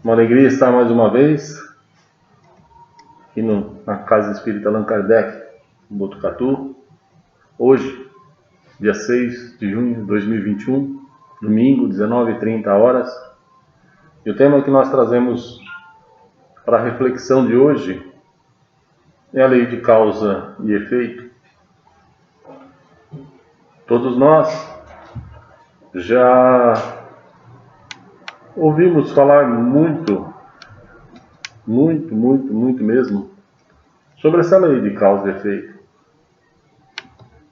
Uma alegria estar mais uma vez aqui na Casa Espírita Allan Kardec, em Botucatu. Hoje, dia 6 de junho de 2021, domingo, 19h30. E o tema que nós trazemos para a reflexão de hoje é a lei de causa e efeito. Todos nós já ouvimos falar muito mesmo sobre essa lei de causa e efeito.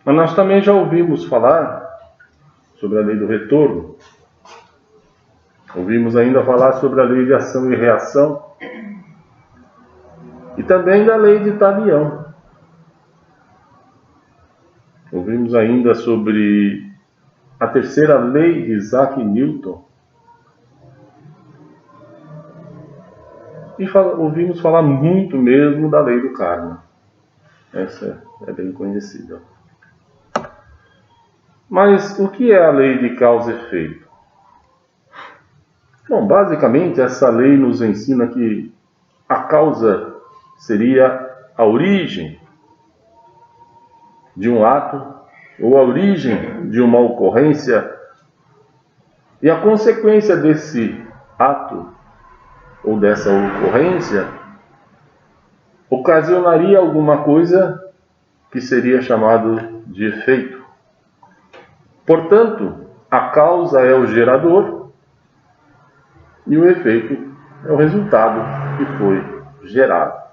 Mas nós também já ouvimos falar sobre a lei do retorno. Ouvimos ainda falar sobre a lei de ação e reação. E também da lei de Talião. Ouvimos ainda sobre a terceira lei de Isaac Newton. E ouvimos falar muito mesmo da lei do karma. Essa é bem conhecida. Mas o que é a lei de causa e efeito? Bom, basicamente essa lei nos ensina que a causa seria a origem de um ato ou a origem de uma ocorrência, e a consequência desse ato ou dessa ocorrência ocasionaria alguma coisa que seria chamado de efeito. Portanto, a causa é o gerador e o efeito é o resultado que foi gerado.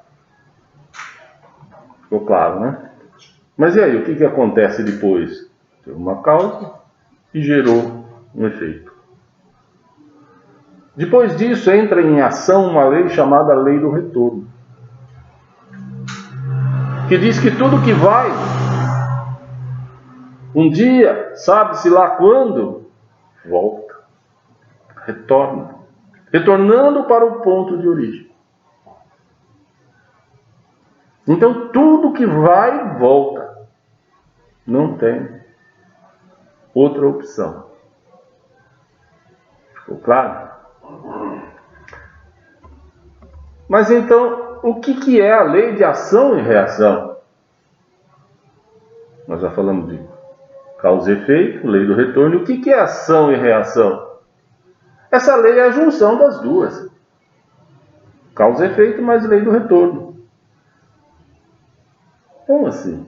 Ficou claro, né? Mas e aí, o que acontece depois? Teve uma causa e gerou um efeito. Depois disso, entra em ação uma lei chamada lei do retorno, que diz que tudo que vai, um dia, sabe-se lá quando, volta, retorna, retornando para o ponto de origem. Então, tudo que vai, volta. Não tem outra opção. Ficou claro? Mas então, o que é a lei de ação e reação? Nós já falamos de causa e efeito, lei do retorno. O que é ação e reação? Essa lei é a junção das duas. Causa e efeito mais lei do retorno. Como assim?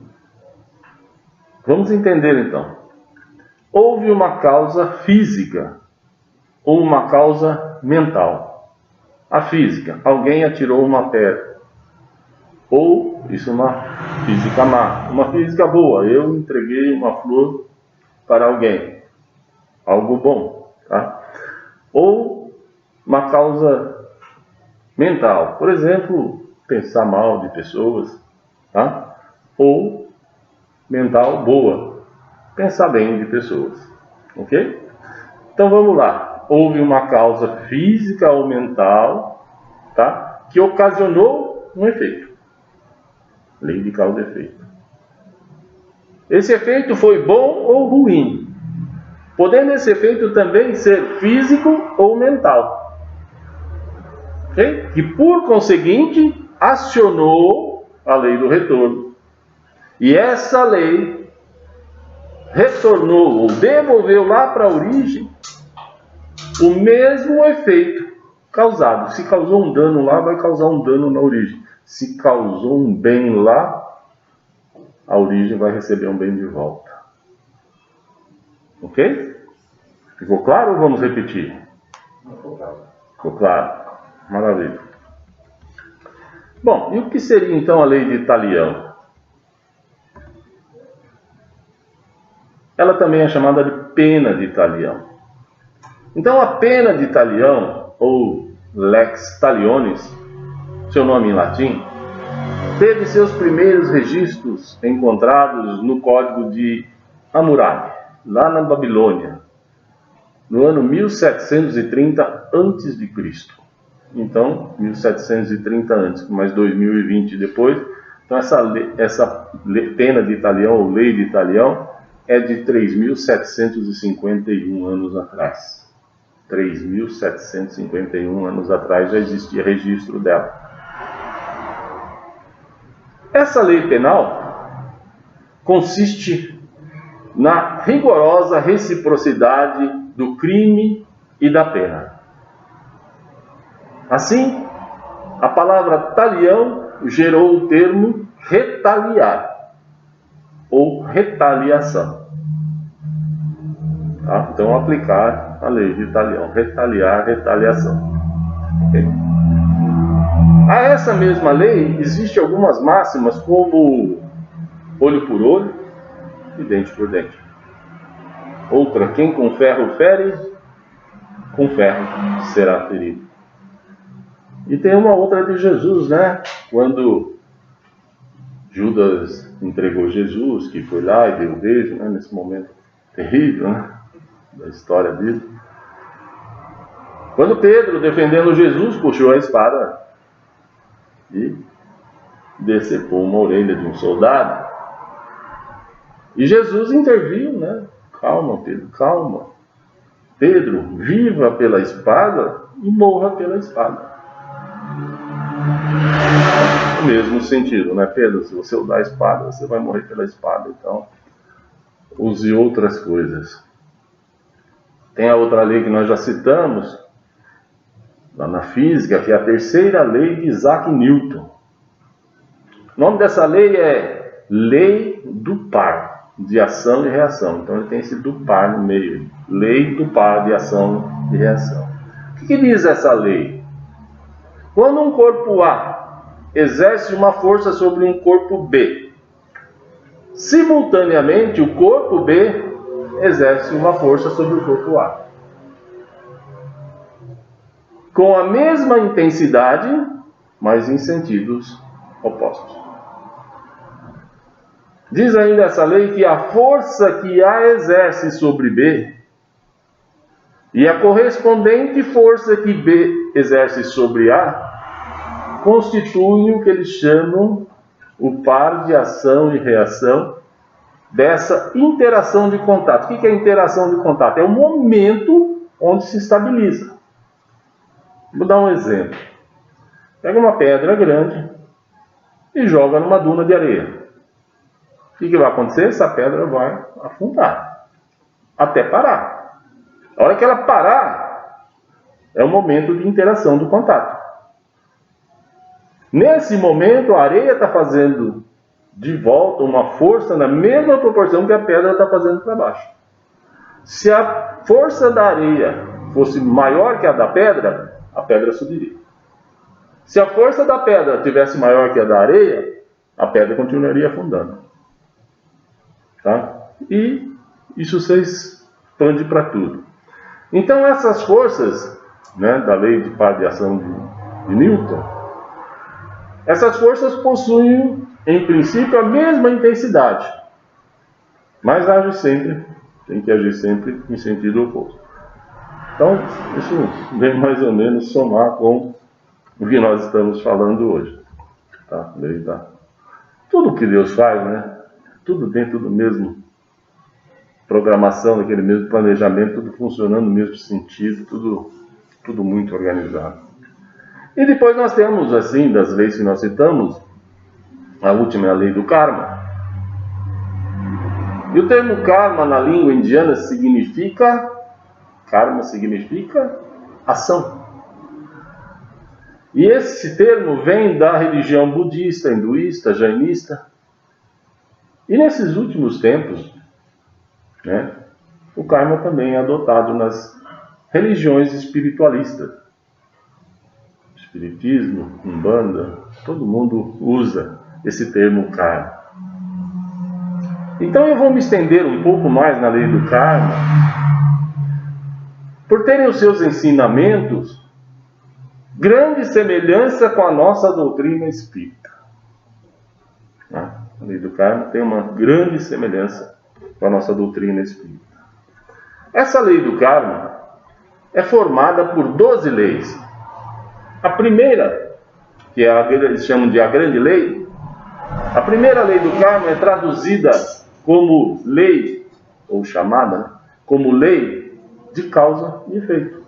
Vamos entender então. Houve uma causa física ou uma causa mental. A física, alguém atirou uma pedra. Ou, isso é uma física má. Uma física boa, eu entreguei uma flor para alguém. Algo bom, tá? Ou uma causa mental. Por exemplo, pensar mal de pessoas, tá? Ou mental boa, pensar bem de pessoas, ok? Então vamos lá. Houve uma causa física ou mental, tá? Que ocasionou um efeito. Lei de causa e efeito. Esse efeito foi bom ou ruim, podendo esse efeito também ser físico ou mental, ok? Que por conseguinte acionou a lei do retorno. E essa lei retornou ou devolveu lá para a origem o mesmo efeito causado. Se causou um dano lá, vai causar um dano na origem. Se causou um bem lá, a origem vai receber um bem de volta. Ok? Ficou claro ou vamos repetir? Ficou claro. Maravilha. Bom, e o que seria então a lei de Talião? Ela também é chamada de pena de Talião. Então a pena de Talião, ou lex talionis, seu nome em latim, teve seus primeiros registros encontrados no código de Hammurabi, lá na Babilônia, no ano 1730 a.C. Então, 1730 antes, mais 2020 depois. Então essa pena de Talião, ou lei de Talião, é de 3.751 anos atrás. 3.751 anos atrás já existia registro dela. Essa lei penal consiste na rigorosa reciprocidade do crime e da pena. Assim, a palavra talião gerou o termo retaliar ou retaliação. Tá? Então, aplicar a lei de talião, retaliar, retaliação. Okay? A essa mesma lei existem algumas máximas como olho por olho e dente por dente. Outra, quem com ferro fere, com ferro será ferido. E tem uma outra de Jesus, né? Quando Judas entregou Jesus, que foi lá e deu um beijo, né? Nesse momento terrível, né? Da história dele. Quando Pedro, defendendo Jesus, puxou a espada e decepou uma orelha de um soldado. E Jesus interviu, né? Calma, Pedro, calma. Pedro, viva pela espada e morra pela espada. No mesmo sentido, né, Pedro? Se você usar a espada, você vai morrer pela espada. Então, use outras coisas. Tem a outra lei que nós já citamos, lá na física, que é a terceira lei de Isaac Newton. O nome dessa lei é lei do par, de ação e reação. Então ele tem esse do par no meio. Lei do par de ação e reação. O que diz essa lei? Quando um corpo A exerce uma força sobre um corpo B, simultaneamente o corpo B exerce uma força sobre o corpo A. Com a mesma intensidade, mas em sentidos opostos. Diz ainda essa lei que a força que A exerce sobre B e a correspondente força que B exerce sobre A constituem o que eles chamam o par de ação e reação dessa interação de contato. O que é interação de contato? É o momento onde se estabiliza. Vou dar um exemplo. Pega uma pedra grande e joga numa duna de areia. O que vai acontecer? Essa pedra vai afundar até parar. A hora que ela parar, é o momento de interação do contato. Nesse momento, a areia está fazendo de volta uma força na mesma proporção que a pedra está fazendo para baixo. Se a força da areia fosse maior que a da pedra, a pedra subiria. Se a força da pedra tivesse maior que a da areia, a pedra continuaria afundando. Tá? E isso se expande para tudo. Então essas forças, né, da lei de par de ação de Newton, essas forças possuem, em princípio, a mesma intensidade, mas tem que agir sempre em sentido oposto. Então, isso vem mais ou menos somar com o que nós estamos falando hoje. Tá? Tudo que Deus faz, né? Tudo dentro do mesmo programação, daquele mesmo planejamento, tudo funcionando no mesmo sentido, tudo muito organizado. E depois nós temos, assim, das leis que nós citamos, a última é a lei do karma. E o termo karma na língua indiana karma significa ação. E esse termo vem da religião budista, hinduísta, jainista. E nesses últimos tempos, né, o karma também é adotado nas religiões espiritualistas. Espiritismo, Umbanda, todo mundo usa esse termo karma. Então eu vou me estender um pouco mais na lei do karma, por terem os seus ensinamentos grande semelhança com a nossa doutrina espírita. A lei do karma tem uma grande semelhança com a nossa doutrina espírita. Essa lei do karma é formada por 12 leis. A primeira, que eles chamam de a grande lei, a primeira lei do karma é traduzida como lei, ou chamada, né, como lei de causa e efeito.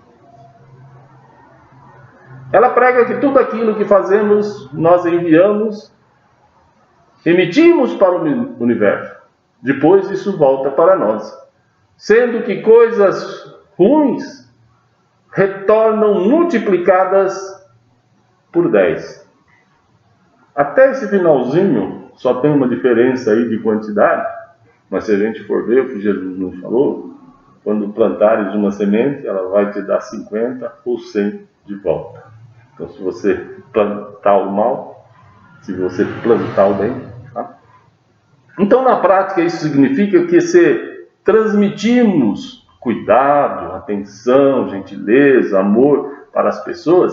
Ela prega que tudo aquilo que fazemos, nós enviamos, emitimos para o universo. Depois isso volta para nós. Sendo que coisas ruins retornam multiplicadas por 10. Até esse finalzinho só tem uma diferença aí de quantidade, mas se a gente for ver o que Jesus nos falou, quando plantares uma semente, ela vai te dar 50 ou 100 de volta. Então, se você plantar o mal, se você plantar o bem, tá? Então, na prática, isso significa que se transmitirmos cuidado, atenção, gentileza, amor para as pessoas,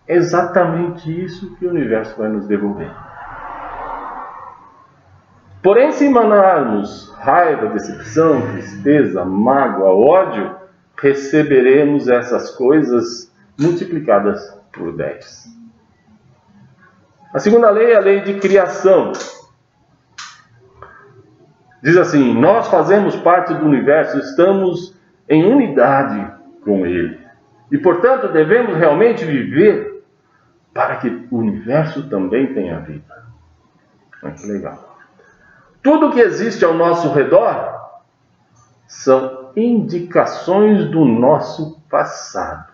é exatamente isso que o universo vai nos devolver. Porém, se emanarmos raiva, decepção, tristeza, mágoa, ódio, receberemos essas coisas multiplicadas por 10. A segunda lei é a lei de criação. Diz assim: nós fazemos parte do universo, estamos em unidade com ele. E, portanto, devemos realmente viver para que o universo também tenha vida. Olha que legal. Tudo que existe ao nosso redor são indicações do nosso passado.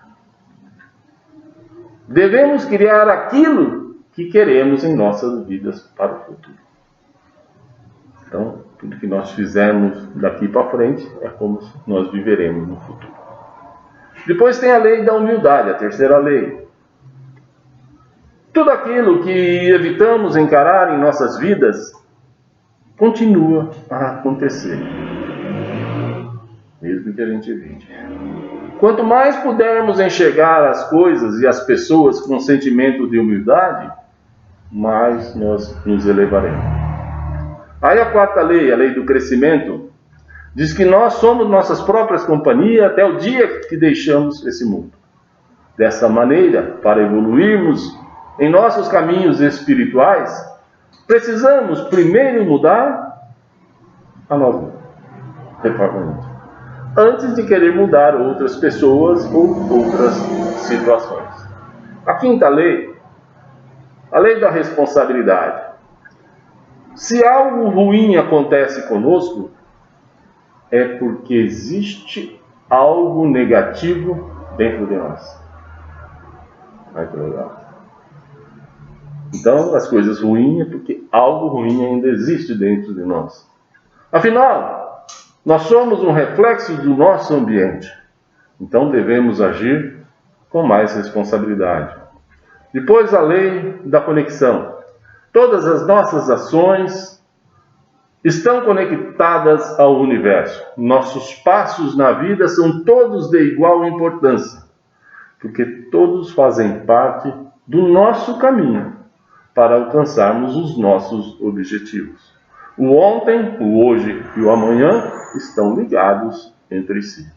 Devemos criar aquilo que queremos em nossas vidas para o futuro. Então, tudo que nós fizermos daqui para frente é como nós viveremos no futuro. Depois tem a lei da humildade, a terceira lei. Tudo aquilo que evitamos encarar em nossas vidas continua a acontecer, mesmo que a gente evite. Quanto mais pudermos enxergar as coisas e as pessoas com um sentimento de humildade, mais nós nos elevaremos. Aí a quarta lei, a lei do crescimento, diz que nós somos nossas próprias companhias até o dia que deixamos esse mundo. Dessa maneira, para evoluirmos em nossos caminhos espirituais, precisamos primeiro mudar a nós mesmos, reformamente, antes de querer mudar outras pessoas ou outras situações. A quinta lei, a lei da responsabilidade. Se algo ruim acontece conosco, é porque existe algo negativo dentro de nós. Olha que legal. Então, as coisas ruins é porque algo ruim ainda existe dentro de nós. Afinal, nós somos um reflexo do nosso ambiente. Então, devemos agir com mais responsabilidade. Depois, a lei da conexão. Todas as nossas ações estão conectadas ao universo. Nossos passos na vida são todos de igual importância, porque todos fazem parte do nosso caminho para alcançarmos os nossos objetivos. O ontem, o hoje e o amanhã estão ligados entre si.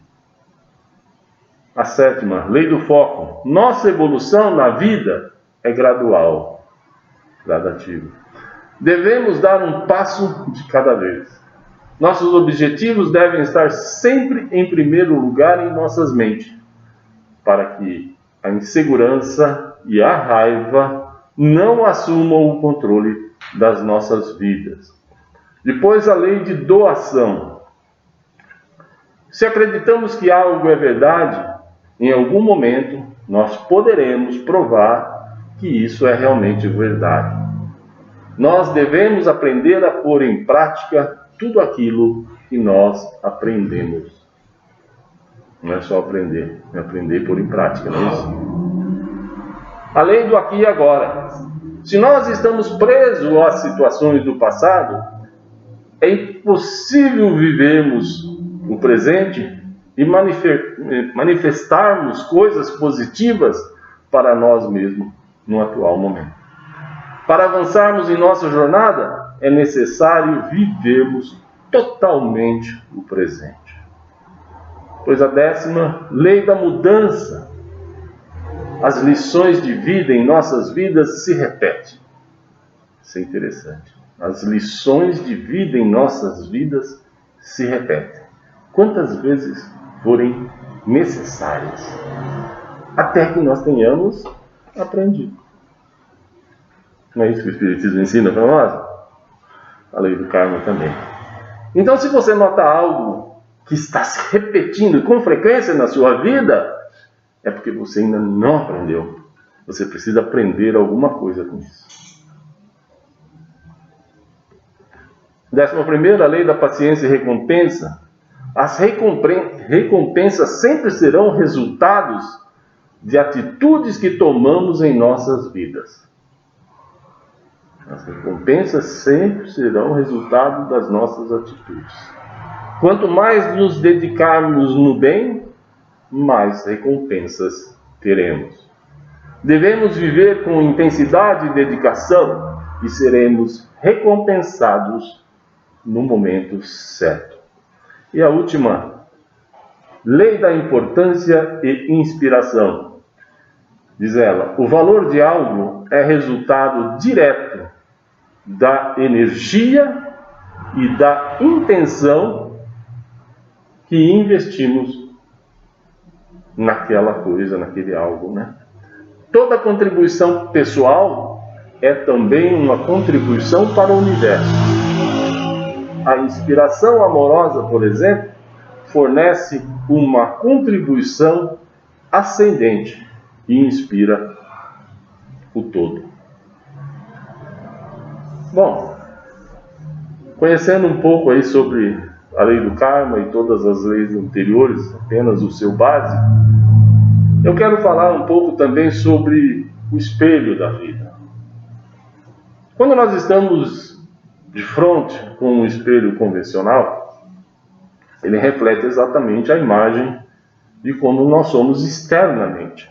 A sétima, lei do foco. Nossa evolução na vida é gradual, gradativa. Devemos dar um passo de cada vez. Nossos objetivos devem estar sempre em primeiro lugar em nossas mentes, para que a insegurança e a raiva não assumam o controle das nossas vidas. Depois, a lei de doação. Se acreditamos que algo é verdade, em algum momento nós poderemos provar que isso é realmente verdade. Nós devemos aprender a pôr em prática tudo aquilo que nós aprendemos. Não é só aprender, é aprender e pôr em prática, não é isso? A lei do aqui e agora. Se nós estamos presos às situações do passado, é impossível vivermos o presente e manifestarmos coisas positivas para nós mesmos no atual momento. Para avançarmos em nossa jornada, é necessário vivermos totalmente o presente. Pois a décima, lei da mudança. As lições de vida em nossas vidas se repetem. Isso é interessante. As lições de vida em nossas vidas se repetem. Quantas vezes forem necessárias. Até que nós tenhamos Aprendi. Não é isso que o Espiritismo ensina para nós? A lei do karma também. Então, se você nota algo que está se repetindo com frequência na sua vida, é porque você ainda não aprendeu. Você precisa aprender alguma coisa com isso. 11ª, a lei da paciência e recompensa. As recompensas sempre serão resultados de atitudes que tomamos em nossas vidas. As recompensas sempre serão resultado das nossas atitudes. Quanto mais nos dedicarmos no bem, mais recompensas teremos. Devemos viver com intensidade e dedicação e seremos recompensados no momento certo. E a última, lei da importância e inspiração. Diz ela, o valor de algo é resultado direto da energia e da intenção que investimos naquela coisa, naquele algo, né? Toda contribuição pessoal é também uma contribuição para o universo. A inspiração amorosa, por exemplo, fornece uma contribuição ascendente e inspira o todo. Bom, conhecendo um pouco aí sobre a lei do karma e todas as leis anteriores, apenas o seu básico, eu quero falar um pouco também sobre o espelho da vida. Quando nós estamos de frente com um espelho convencional, ele reflete exatamente a imagem de como nós somos externamente.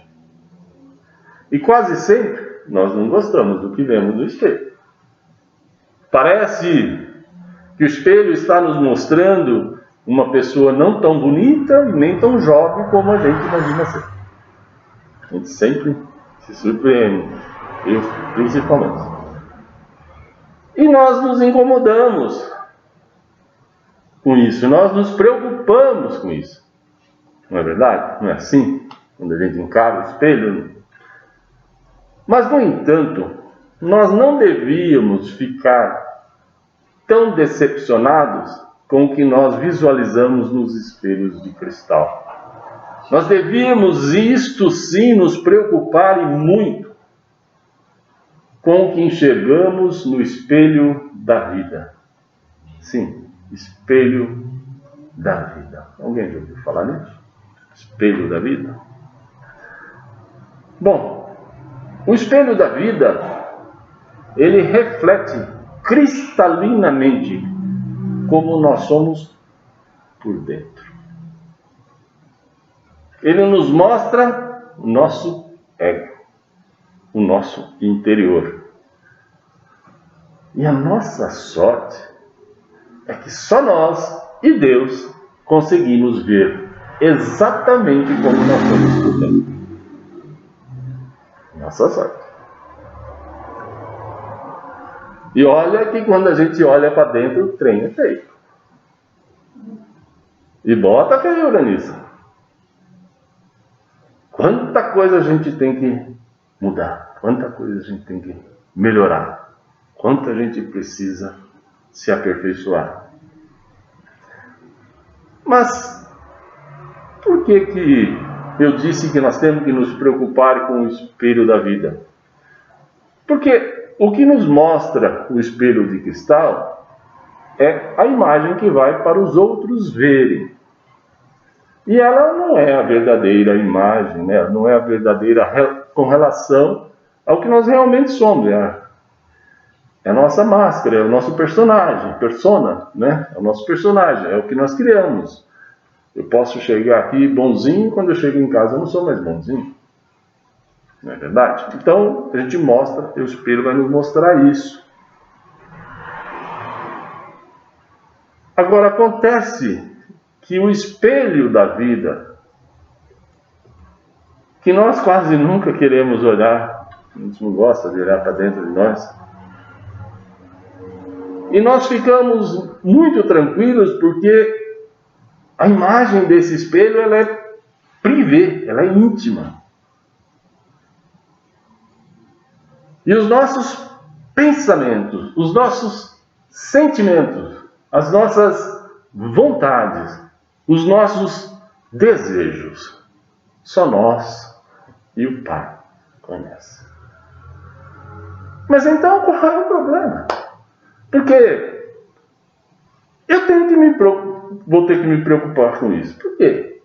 E quase sempre nós não gostamos do que vemos no espelho. Parece que o espelho está nos mostrando uma pessoa não tão bonita e nem tão jovem como a gente imagina ser. A gente sempre se surpreende, eu principalmente. E nós nos incomodamos com isso, nós nos preocupamos com isso. Não é verdade? Não é assim? Quando a gente encara o espelho. Mas, no entanto, nós não devíamos ficar tão decepcionados com o que nós visualizamos nos espelhos de cristal. Nós devíamos, isto sim, nos preocupar e muito com o que enxergamos no espelho da vida. Sim, espelho da vida. Alguém já ouviu falar nisso? Espelho da vida? Bom, o espelho da vida, ele reflete cristalinamente como nós somos por dentro. Ele nos mostra o nosso ego, o nosso interior. E a nossa sorte é que só nós e Deus conseguimos ver exatamente como nós somos por dentro. Nossa sorte. E olha que quando a gente olha para dentro, o trem é feio. E bota feiura nisso. Quanta coisa a gente tem que mudar. Quanta coisa a gente tem que melhorar. Quanta gente precisa se aperfeiçoar. Mas, por que eu disse que nós temos que nos preocupar com o espelho da vida? Porque o que nos mostra o espelho de cristal é a imagem que vai para os outros verem. E ela não é a verdadeira imagem, né? Não é a verdadeira com relação ao que nós realmente somos. É a nossa máscara, é o nosso personagem, persona, né? É o nosso personagem, é o que nós criamos. Eu posso chegar aqui bonzinho, quando eu chego em casa eu não sou mais bonzinho. Não é verdade? Então, a gente mostra, o espelho vai nos mostrar isso. Agora, acontece que o espelho da vida, que nós quase nunca queremos olhar, a gente não gosta de olhar para dentro de nós, e nós ficamos muito tranquilos porque a imagem desse espelho ela é privê, ela é íntima. E os nossos pensamentos, os nossos sentimentos, as nossas vontades, os nossos desejos, só nós e o Pai conhecem. Mas então qual é o problema? Porque eu vou ter que me preocupar com isso. Por quê?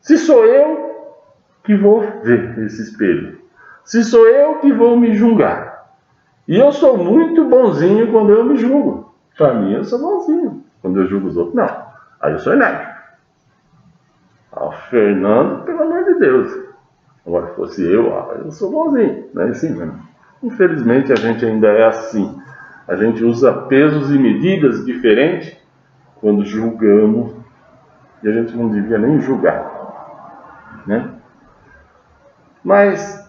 Se sou eu que vou ver esse espelho, se sou eu que vou me julgar, e eu sou muito bonzinho quando eu me julgo. Para mim, eu sou bonzinho. Quando eu julgo os outros, não. Aí eu sou enérgico. O Fernando, pelo amor de Deus. Agora, se fosse eu sou bonzinho. Não é assim, né? Infelizmente, a gente ainda é assim. A gente usa pesos e medidas diferentes quando julgamos. E a gente não devia nem julgar. Né? Mas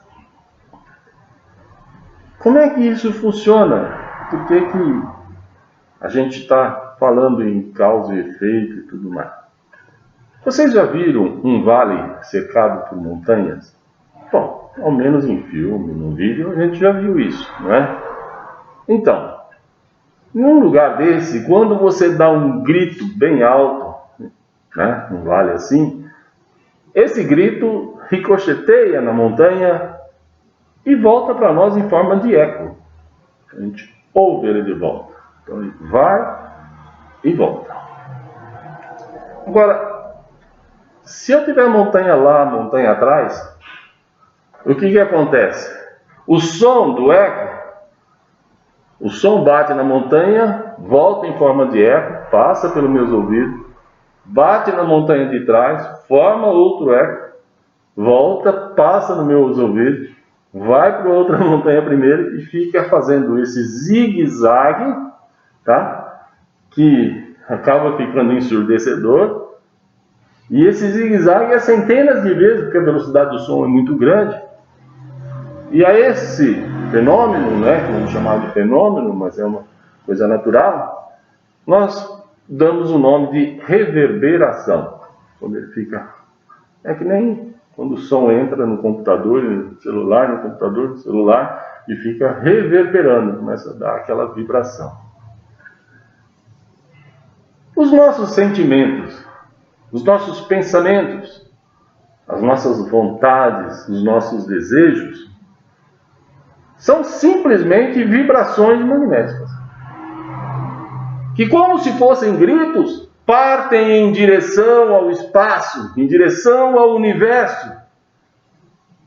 como é que isso funciona? Por que a gente está falando em causa e efeito e tudo mais? Vocês já viram um vale cercado por montanhas? Bom, ao menos em filme, no vídeo, a gente já viu isso, não é? Então, num lugar desse, quando você dá um grito bem alto, né, um vale assim, esse grito ricocheteia na montanha e volta para nós em forma de eco. A gente ouve ele de volta. Então ele vai e volta. Agora, se eu tiver montanha lá, montanha atrás, o que acontece? O som do eco, o som bate na montanha, volta em forma de eco, passa pelos meus ouvidos, bate na montanha de trás, forma outro eco, volta, passa nos meus ouvidos, vai para outra montanha primeiro e fica fazendo esse zigue-zague, tá? Que acaba ficando ensurdecedor. E esse zigue-zague é centenas de vezes, porque a velocidade do som é muito grande. E a esse fenômeno, né, vamos chamar de fenômeno, mas é uma coisa natural, nós damos o nome de reverberação. Quando ele fica... É que nem quando o som entra no computador, no celular, e fica reverberando, começa a dar aquela vibração. Os nossos sentimentos, os nossos pensamentos, as nossas vontades, os nossos desejos, são simplesmente vibrações magnéticas, que, como se fossem gritos, partem em direção ao espaço, em direção ao universo.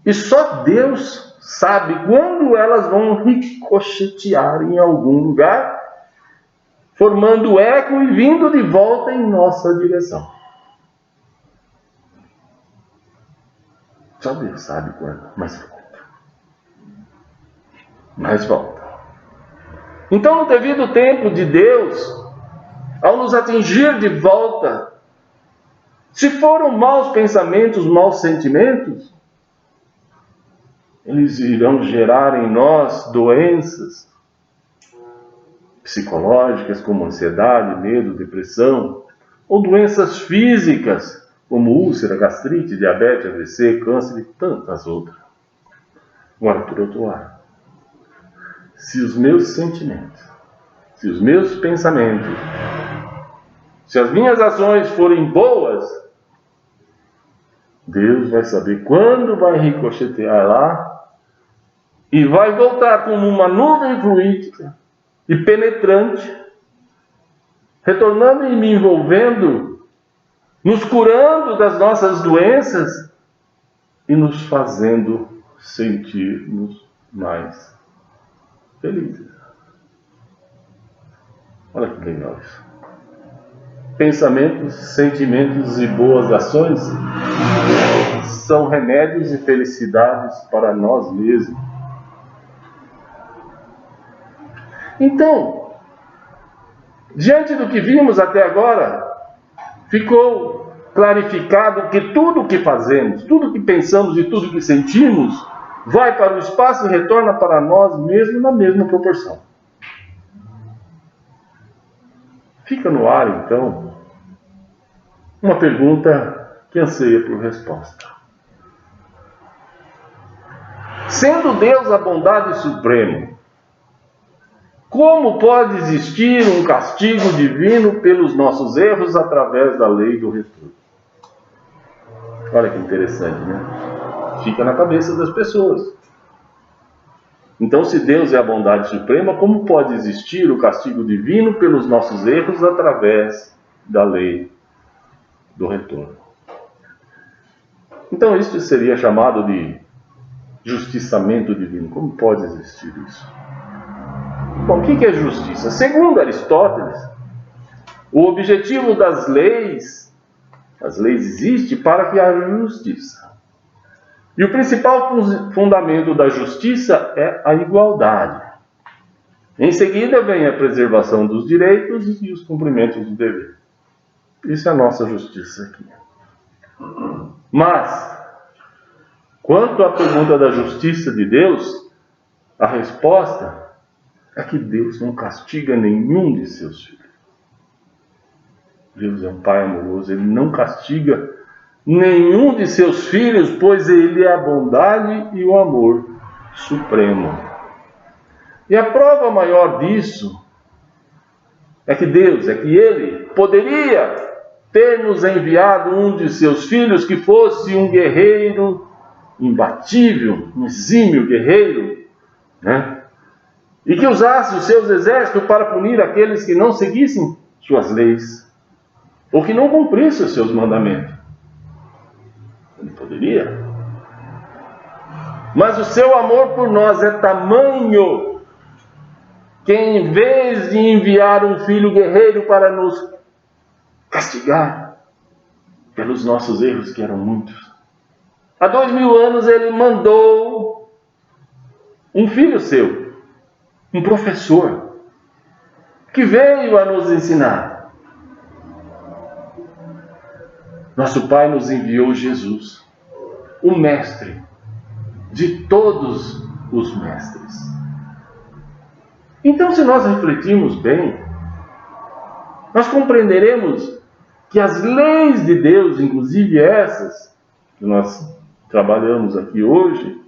E só Deus sabe quando elas vão ricochetear em algum lugar, formando eco e vindo de volta em nossa direção. Só Deus sabe quando, mas volta. Mas volta. Então, no devido tempo de Deus, ao nos atingir de volta, se foram maus pensamentos, maus sentimentos, eles irão gerar em nós doenças psicológicas, como ansiedade, medo, depressão, ou doenças físicas, como úlcera, gastrite, diabetes, AVC, câncer e tantas outras. Agora, por outro lado, se os meus sentimentos, se os meus pensamentos, se as minhas ações forem boas, Deus vai saber quando vai ricochetear lá e vai voltar como uma nuvem fluídica e penetrante, retornando e me envolvendo, nos curando das nossas doenças e nos fazendo sentirmos mais felizes. Olha que legal isso. Pensamentos, sentimentos e boas ações são remédios e felicidades para nós mesmos. Então, diante do que vimos até agora, ficou clarificado que tudo o que fazemos, tudo o que pensamos e tudo o que sentimos vai para o espaço e retorna para nós mesmos na mesma proporção. Fica no ar, então, uma pergunta que anseia por resposta. Sendo Deus a bondade suprema, como pode existir um castigo divino pelos nossos erros através da lei do retorno? Olha que interessante, né? Fica na cabeça das pessoas. Então, se Deus é a bondade suprema, como pode existir o castigo divino pelos nossos erros através da lei do retorno? Então, isso seria chamado de justiçamento divino. Como pode existir isso? Bom, o que é justiça? Segundo Aristóteles, o objetivo das leis, as leis existem para que haja justiça. E o principal fundamento da justiça é a igualdade. Em seguida vem a preservação dos direitos e os cumprimentos do dever. Isso é a nossa justiça aqui. Mas, quanto à pergunta da justiça de Deus, a resposta é que Deus não castiga nenhum de seus filhos. Deus é um Pai amoroso, Ele não castiga nenhum de seus filhos, pois Ele é a bondade e o amor supremo. E a prova maior disso é que Ele poderia ter nos enviado um de seus filhos que fosse um guerreiro imbatível, um exímio guerreiro, né? E que usasse os seus exércitos para punir aqueles que não seguissem suas leis, ou que não cumprissem os seus mandamentos. Ele poderia. Mas o seu amor por nós é tamanho que, em vez de enviar um filho guerreiro para nos castigar pelos nossos erros, que eram muitos, há 2000 anos Ele mandou um filho seu, um professor, que veio a nos ensinar. Nosso Pai nos enviou Jesus, o mestre de todos os mestres. Então, se nós refletirmos bem, nós compreenderemos que as leis de Deus, inclusive essas que nós trabalhamos aqui hoje,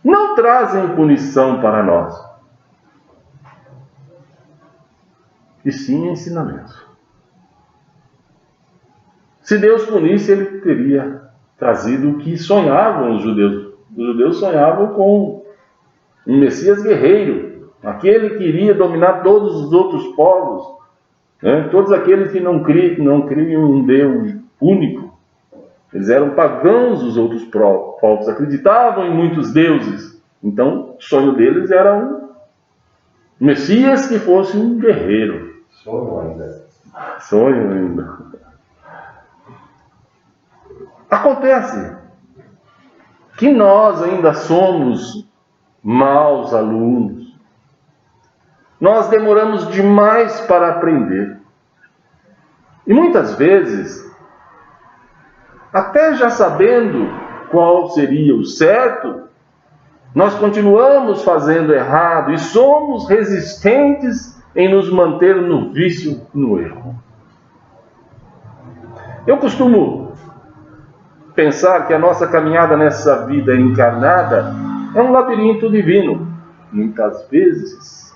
não trazem punição para nós, e sim ensinamento. Se Deus punisse, Ele teria trazido o que sonhavam os judeus. Os judeus sonhavam com um Messias guerreiro, aquele que iria dominar todos os outros povos, né? Todos aqueles que não criam em um Deus único. Eles eram pagãos, os outros povos acreditavam em muitos deuses. Então, o sonho deles era um Messias que fosse um guerreiro. Sonho ainda. Acontece que nós ainda somos maus alunos. Nós demoramos demais para aprender. E muitas vezes, até já sabendo qual seria o certo, nós continuamos fazendo errado e somos resistentes em nos manter no vício, no erro. Eu costumo pensar que a nossa caminhada nessa vida encarnada é um labirinto divino. Muitas vezes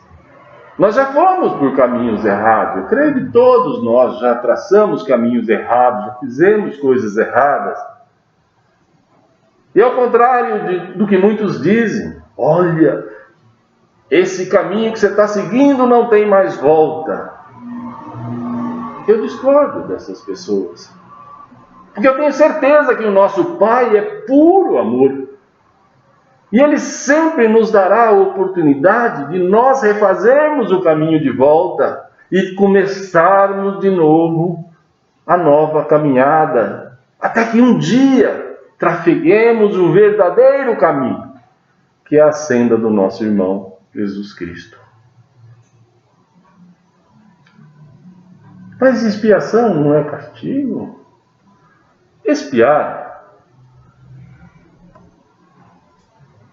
nós já fomos por caminhos errados. Eu creio que todos nós já traçamos caminhos errados, já fizemos coisas erradas. E ao contrário do que muitos dizem, olha, esse caminho que você está seguindo não tem mais volta. Eu discordo dessas pessoas. Porque eu tenho certeza que o nosso Pai é puro amor. E Ele sempre nos dará a oportunidade de nós refazermos o caminho de volta e começarmos de novo a nova caminhada. Até que um dia trafeguemos o verdadeiro caminho, que é a senda do nosso irmão Jesus Cristo. Mas expiação não é castigo?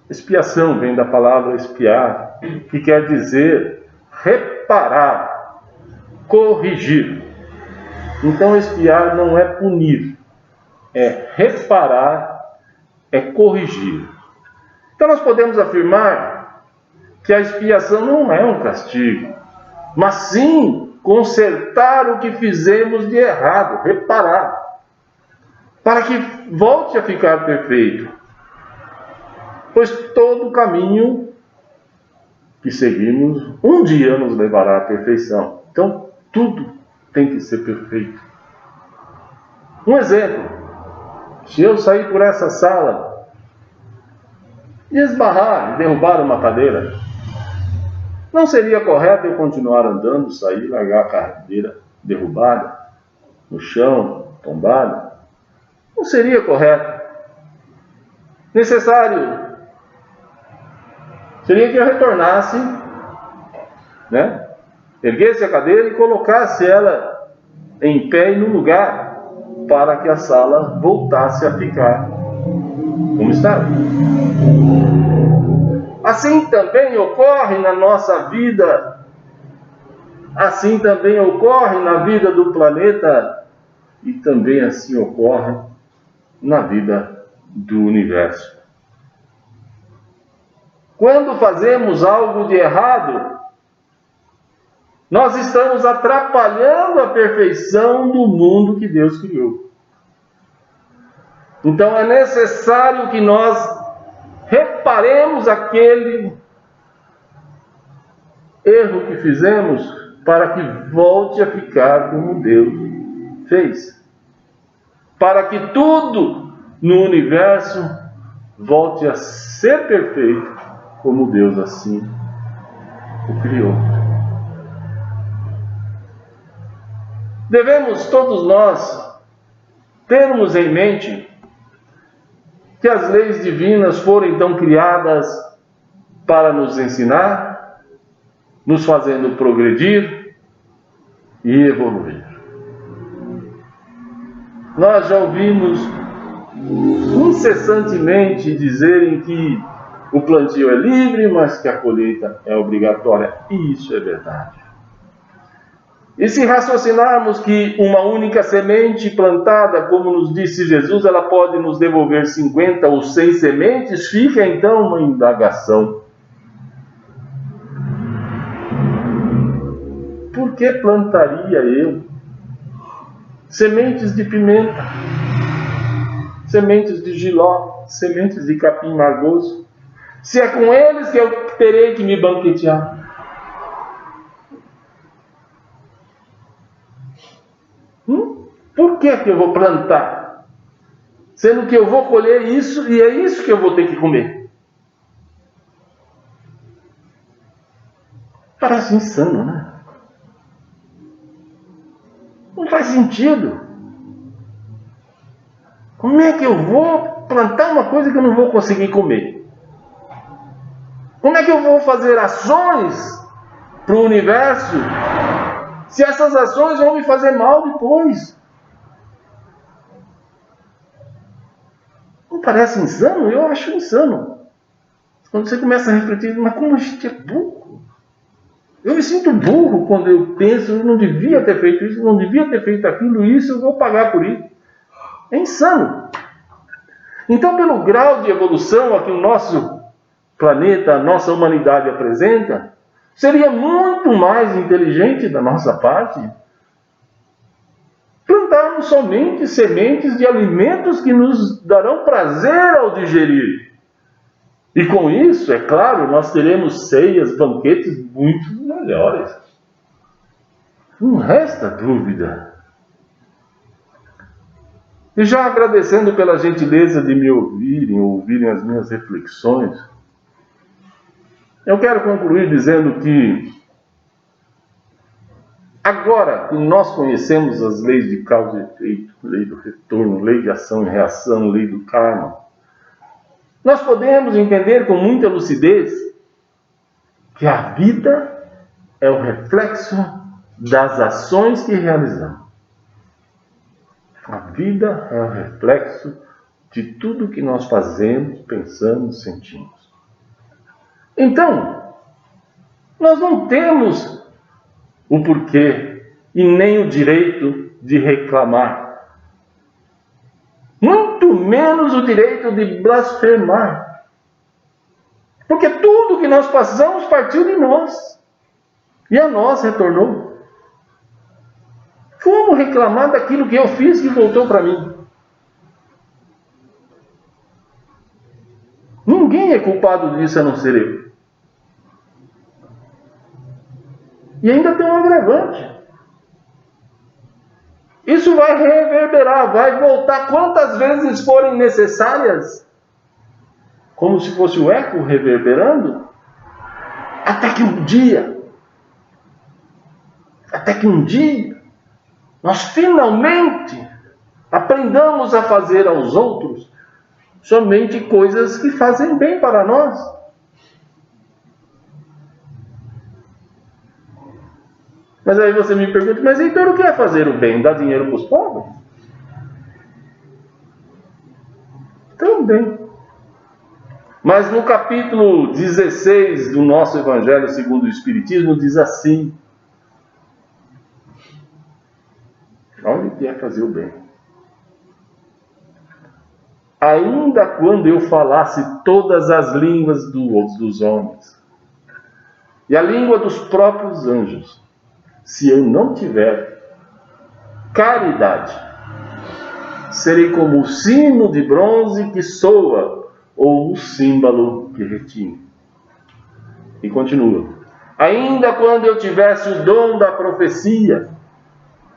Expiação vem da palavra expiar, que quer dizer reparar, corrigir. Então expiar não é punir, é reparar, é corrigir. Então nós podemos afirmar que a expiação não é um castigo, mas sim consertar o que fizemos de errado, reparar, para que volte a ficar perfeito. Pois todo caminho que seguimos, um dia nos levará à perfeição. Então, tudo tem que ser perfeito. Um exemplo: se eu sair por essa sala e esbarrar e derrubar uma cadeira, não seria correto eu continuar andando, sair, largar a cadeira derrubada, no chão, tombada? Não seria correto. Necessário seria que eu retornasse, erguesse a cadeira e colocasse ela em pé e no lugar, para que a sala voltasse a ficar como estava. Assim também ocorre na nossa vida, assim também ocorre na vida do planeta, e também assim ocorre na vida do universo. Quando fazemos algo de errado, nós estamos atrapalhando a perfeição do mundo que Deus criou. Então é necessário que nós reparemos aquele erro que fizemos, para que volte a ficar como Deus fez. Para que tudo no universo volte a ser perfeito, como Deus assim o criou. Devemos todos nós termos em mente que as leis divinas foram então criadas para nos ensinar, nos fazendo progredir e evoluir. Nós já ouvimos incessantemente dizerem que o plantio é livre, mas que a colheita é obrigatória. E isso é verdade. E se raciocinarmos que uma única semente plantada, como nos disse Jesus, ela pode nos devolver 50 ou 100 sementes, fica então uma indagação. Por que plantaria eu sementes de pimenta, sementes de jiló, sementes de capim margoso, se é com eles que eu terei que me banquetear? Por que eu vou plantar? Sendo que eu vou colher isso e é isso que eu vou ter que comer. Parece insano, né? Não faz sentido. Como é que eu vou plantar uma coisa que eu não vou conseguir comer? Como é que eu vou fazer ações para o universo se essas ações vão me fazer mal depois? Não parece insano? Eu acho insano. Quando você começa a refletir, mas como a gente é burro? Eu me sinto burro quando eu penso, eu não devia ter feito isso, não devia ter feito aquilo, isso eu vou pagar por isso. É insano. Então, pelo grau de evolução a que o nosso planeta, a nossa humanidade apresenta, seria muito mais inteligente da nossa parte plantarmos somente sementes de alimentos que nos darão prazer ao digerir. E com isso, é claro, nós teremos ceias, banquetes muito melhores. Não resta dúvida. E já agradecendo pela gentileza de me ouvirem as minhas reflexões, eu quero concluir dizendo que agora que nós conhecemos as leis de causa e efeito, lei do retorno, lei de ação e reação, lei do karma, nós podemos entender com muita lucidez que a vida é o reflexo das ações que realizamos. A vida é o reflexo de tudo que nós fazemos, pensamos, sentimos. Então, nós não temos o porquê e nem o direito de reclamar. Muito menos o direito de blasfemar. Porque tudo que nós passamos partiu de nós. E a nós retornou. Como reclamar daquilo que eu fiz que voltou para mim? Ninguém é culpado disso a não ser eu. E ainda tem um agravante. Isso vai reverberar, vai voltar quantas vezes forem necessárias, como se fosse o eco reverberando, até que um dia, nós finalmente aprendamos a fazer aos outros somente coisas que fazem bem para nós. Mas aí você me pergunta, mas então o que é fazer o bem? Dar dinheiro para os pobres? Também. Mas no capítulo 16 do nosso Evangelho segundo o Espiritismo diz assim: olha o que é fazer o bem. Ainda quando eu falasse todas as línguas dos homens e a língua dos próprios anjos, se eu não tiver caridade, serei como o sino de bronze que soa ou o símbolo que retine. E continua: ainda quando eu tivesse o dom da profecia,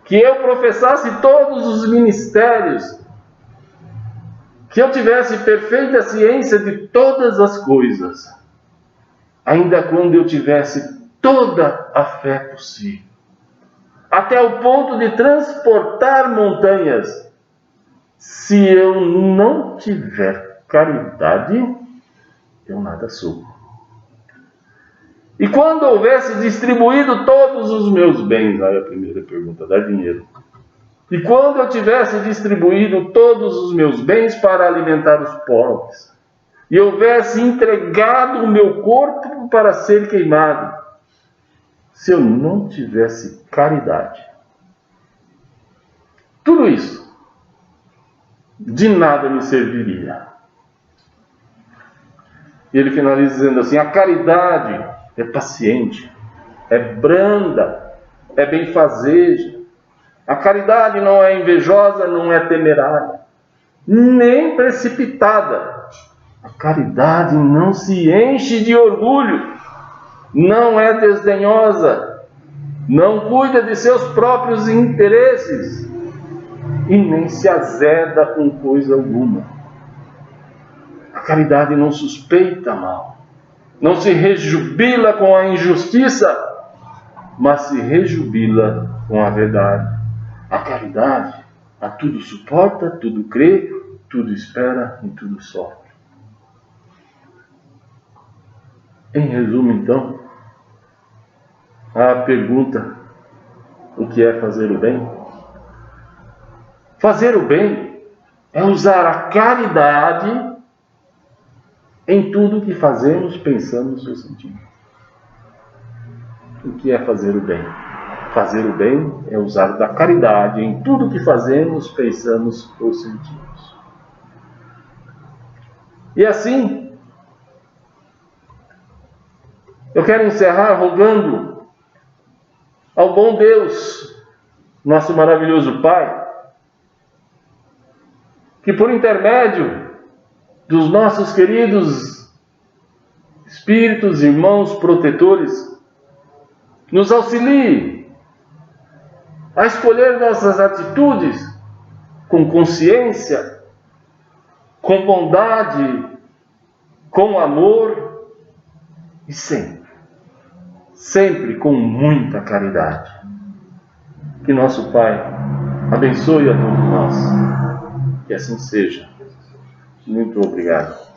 que eu professasse todos os ministérios, que eu tivesse perfeita ciência de todas as coisas, ainda quando eu tivesse toda a fé possível, até o ponto de transportar montanhas, se eu não tiver caridade, eu nada sou. E quando houvesse distribuído todos os meus bens, aí a primeira pergunta, dá dinheiro. E quando eu tivesse distribuído todos os meus bens para alimentar os pobres, e houvesse entregado o meu corpo para ser queimado, se eu não tivesse caridade, tudo isso de nada me serviria. E ele finaliza dizendo assim: a caridade é paciente, é branda, é benfazeja. A caridade não é invejosa, não é temerária, nem precipitada. A caridade não se enche de orgulho, não é desdenhosa, não cuida de seus próprios interesses e nem se azeda com coisa alguma. A caridade não suspeita mal, não se rejubila com a injustiça, mas se rejubila com a verdade. A caridade a tudo suporta, tudo crê, tudo espera e tudo sofre. Em resumo, então, a pergunta: o que é fazer o bem? Fazer o bem é usar a caridade em tudo que fazemos, pensamos ou sentimos. O que é fazer o bem? Fazer o bem é usar da caridade em tudo que fazemos, pensamos ou sentimos. E assim, eu quero encerrar rogando ao bom Deus, nosso maravilhoso Pai, que por intermédio dos nossos queridos espíritos, irmãos, protetores, nos auxilie a escolher nossas atitudes com consciência, com bondade, com amor e sempre com muita caridade. Que nosso Pai abençoe a todos nós. Que assim seja. Muito obrigado.